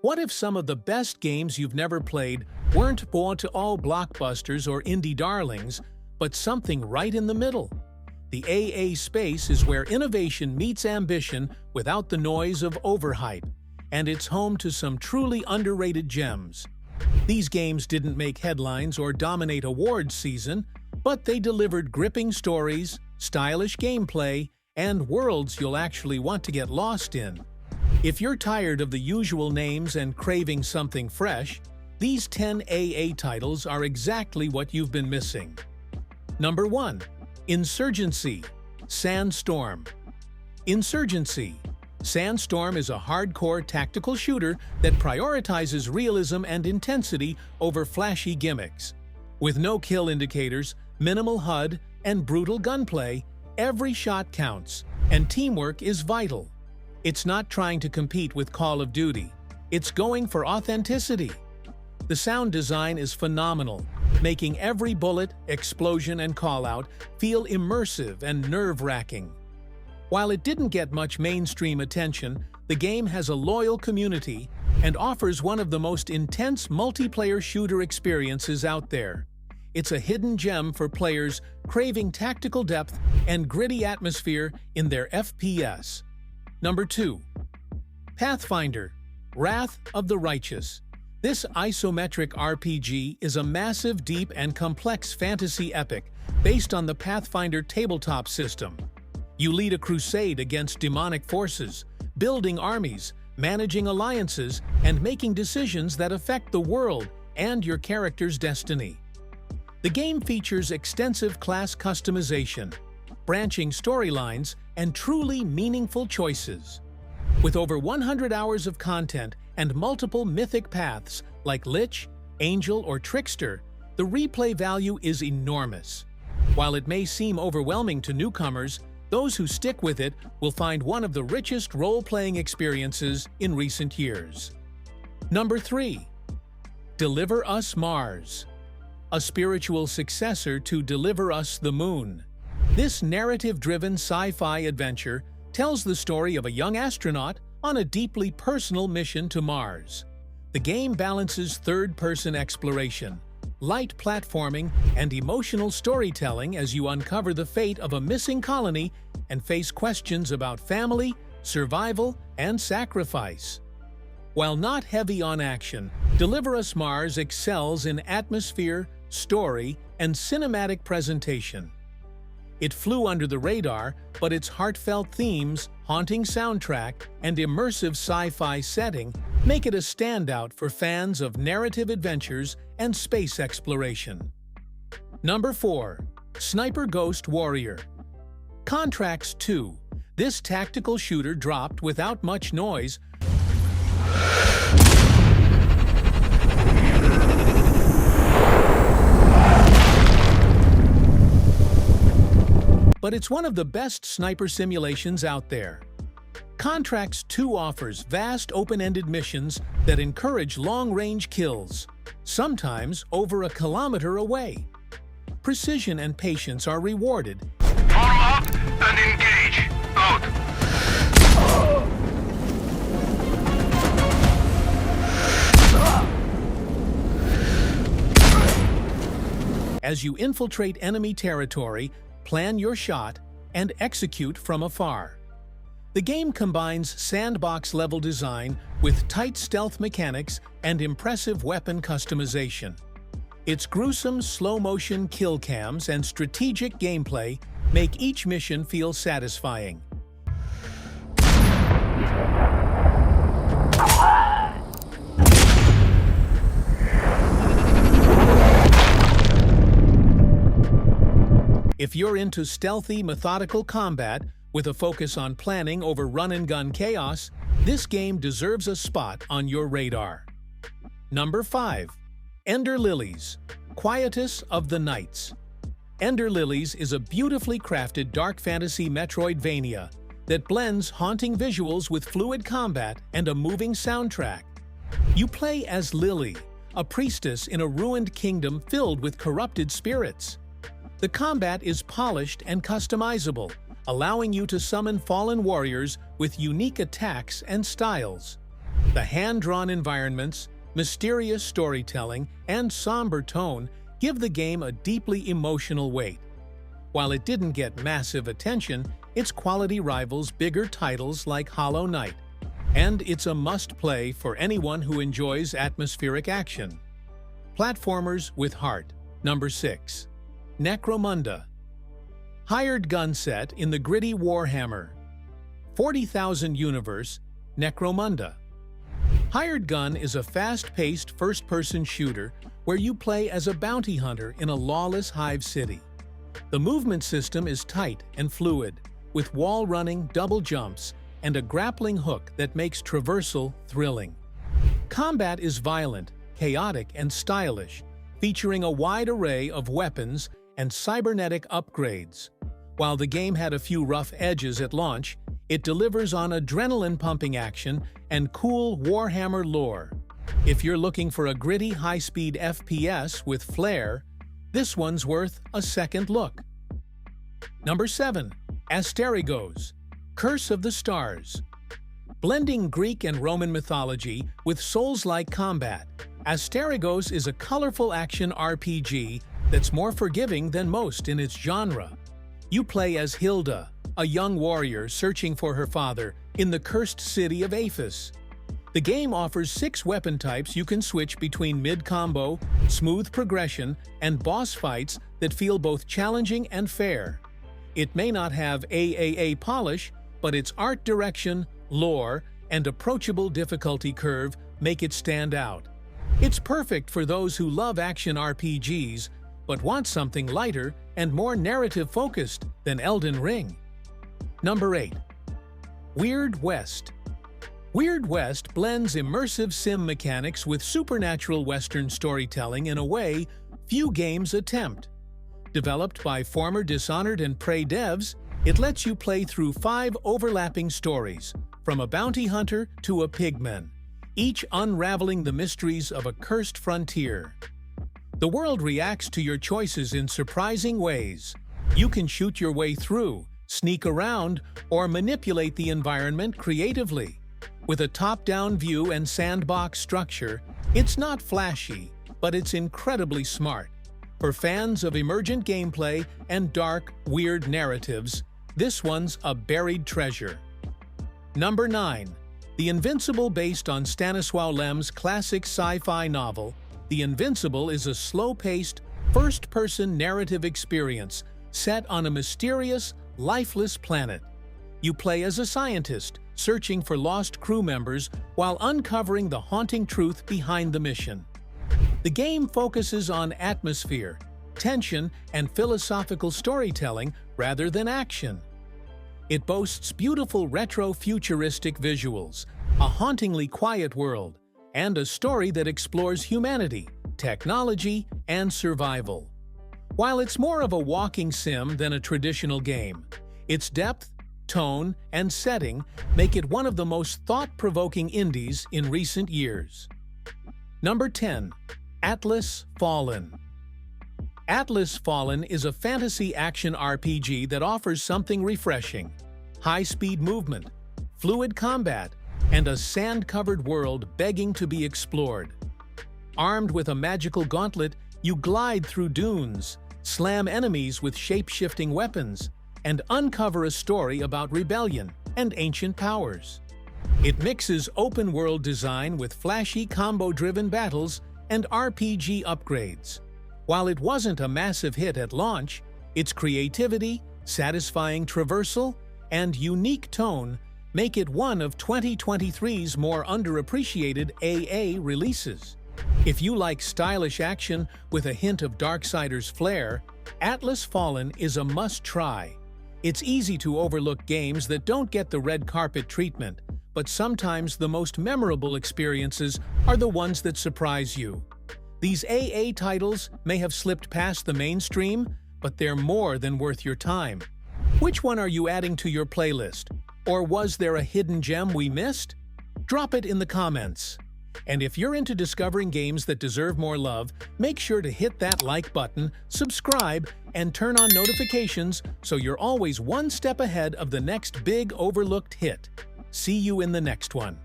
What if some of the best games you've never played weren't all blockbusters or indie darlings, but something right in the middle? The AA space is where innovation meets ambition without the noise of overhype, and it's home to some truly underrated gems. These games didn't make headlines or dominate awards season, but they delivered gripping stories, stylish gameplay, and worlds you'll actually want to get lost in. If you're tired of the usual names and craving something fresh, these 10 AA titles are exactly what you've been missing. Number 1. Insurgency, Sandstorm. Insurgency. Sandstorm is a hardcore tactical shooter that prioritizes realism and intensity over flashy gimmicks. With no kill indicators, minimal HUD, and brutal gunplay, every shot counts, and teamwork is vital. It's not trying to compete with Call of Duty. It's going for authenticity. The sound design is phenomenal, making every bullet, explosion, and callout feel immersive and nerve-wracking. While it didn't get much mainstream attention, the game has a loyal community and offers one of the most intense multiplayer shooter experiences out there. It's a hidden gem for players craving tactical depth and gritty atmosphere in their FPS. Number 2. Pathfinder, Wrath of the Righteous. This isometric RPG is a massive, deep, and complex fantasy epic based on the Pathfinder tabletop system. You lead a crusade against demonic forces, building armies, managing alliances, and making decisions that affect the world and your character's destiny. The game features extensive class customization, branching storylines, and truly meaningful choices. With over 100 hours of content and multiple mythic paths like Lich, Angel, or Trickster, the replay value is enormous. While it may seem overwhelming to newcomers, those who stick with it will find one of the richest role-playing experiences in recent years. Number 3. Deliver Us Mars, a spiritual successor to Deliver Us the Moon. This narrative-driven sci-fi adventure tells the story of a young astronaut on a deeply personal mission to Mars. The game balances third-person exploration, light platforming, and emotional storytelling as you uncover the fate of a missing colony and face questions about family, survival, and sacrifice. While not heavy on action, Deliver Us Mars excels in atmosphere, story, and cinematic presentation. It flew under the radar, but its heartfelt themes, haunting soundtrack, and immersive sci-fi setting make it a standout for fans of narrative adventures and space exploration. Number 4. Sniper Ghost Warrior. Contracts 2. This tactical shooter dropped without much noise, but it's one of the best sniper simulations out there. Contracts 2 offers vast open-ended missions that encourage long-range kills, sometimes over a kilometer away. Precision and patience are rewarded. Form up and engage. Out. As you infiltrate enemy territory, plan your shot, and execute from afar. The game combines sandbox-level design with tight stealth mechanics and impressive weapon customization. Its gruesome slow-motion kill cams and strategic gameplay make each mission feel satisfying. If you're into stealthy, methodical combat with a focus on planning over run-and-gun chaos, this game deserves a spot on your radar. Number 5. Ender Lilies, Quietus of the Nights. Ender Lilies is a beautifully crafted dark fantasy Metroidvania that blends haunting visuals with fluid combat and a moving soundtrack. You play as Lily, a priestess in a ruined kingdom filled with corrupted spirits. The combat is polished and customizable, allowing you to summon fallen warriors with unique attacks and styles. The hand-drawn environments, mysterious storytelling, and somber tone give the game a deeply emotional weight. While it didn't get massive attention, its quality rivals bigger titles like Hollow Knight, and it's a must-play for anyone who enjoys atmospheric action. Platformers with heart. Number 6. Necromunda. Hired gun set in the gritty Warhammer 40,000 universe, Necromunda. Hired Gun is a fast-paced first-person shooter where you play as a bounty hunter in a lawless hive city. The movement system is tight and fluid, with wall-running double jumps and a grappling hook that makes traversal thrilling. Combat is violent, chaotic, and stylish, featuring a wide array of weapons and cybernetic upgrades. While the game had a few rough edges at launch, it delivers on adrenaline-pumping action and cool Warhammer lore. If you're looking for a gritty, high-speed FPS with flair, this one's worth a second look. Number 7. Asterigos. Curse of the Stars. Blending Greek and Roman mythology with Souls-like combat, Asterigos is a colorful action RPG that's more forgiving than most in its genre. You play as Hilda, a young warrior searching for her father in the cursed city of Aphis. The game offers 6 weapon types you can switch between mid-combo, smooth progression, and boss fights that feel both challenging and fair. It may not have AAA polish, but its art direction, lore, and approachable difficulty curve make it stand out. It's perfect for those who love action RPGs, but want something lighter and more narrative-focused than Elden Ring. Number 8. Weird West. Weird West blends immersive sim mechanics with supernatural Western storytelling in a way few games attempt. Developed by former Dishonored and Prey devs, it lets you play through 5 overlapping stories, from a bounty hunter to a pigman, each unraveling the mysteries of a cursed frontier. The world reacts to your choices in surprising ways. You can shoot your way through, sneak around, or manipulate the environment creatively. With a top-down view and sandbox structure, it's not flashy, but it's incredibly smart. For fans of emergent gameplay and dark, weird narratives, this one's a buried treasure. Number 9. The Invincible. Based on Stanisław Lem's classic sci-fi novel, The Invincible is a slow-paced, first-person narrative experience set on a mysterious, lifeless planet. You play as a scientist, searching for lost crew members while uncovering the haunting truth behind the mission. The game focuses on atmosphere, tension, and philosophical storytelling rather than action. It boasts beautiful retro-futuristic visuals, a hauntingly quiet world, and a story that explores humanity, technology, and survival. While it's more of a walking sim than a traditional game, its depth, tone, and setting make it one of the most thought-provoking indies in recent years. Number 10. Atlas Fallen. Atlas Fallen is a fantasy action RPG that offers something refreshing: high-speed movement, fluid combat, and a sand-covered world begging to be explored. Armed with a magical gauntlet, you glide through dunes, slam enemies with shape-shifting weapons, and uncover a story about rebellion and ancient powers. It mixes open-world design with flashy combo-driven battles and RPG upgrades. While it wasn't a massive hit at launch, its creativity, satisfying traversal, and unique tone make it one of 2023's more underappreciated AA releases. If you like stylish action with a hint of Darksiders flair, Atlas Fallen is a must-try. It's easy to overlook games that don't get the red carpet treatment, but sometimes the most memorable experiences are the ones that surprise you. These AA titles may have slipped past the mainstream, but they're more than worth your time. Which one are you adding to your playlist? Or was there a hidden gem we missed? Drop it in the comments. And if you're into discovering games that deserve more love, make sure to hit that like button, subscribe, and turn on notifications so you're always one step ahead of the next big overlooked hit. See you in the next one.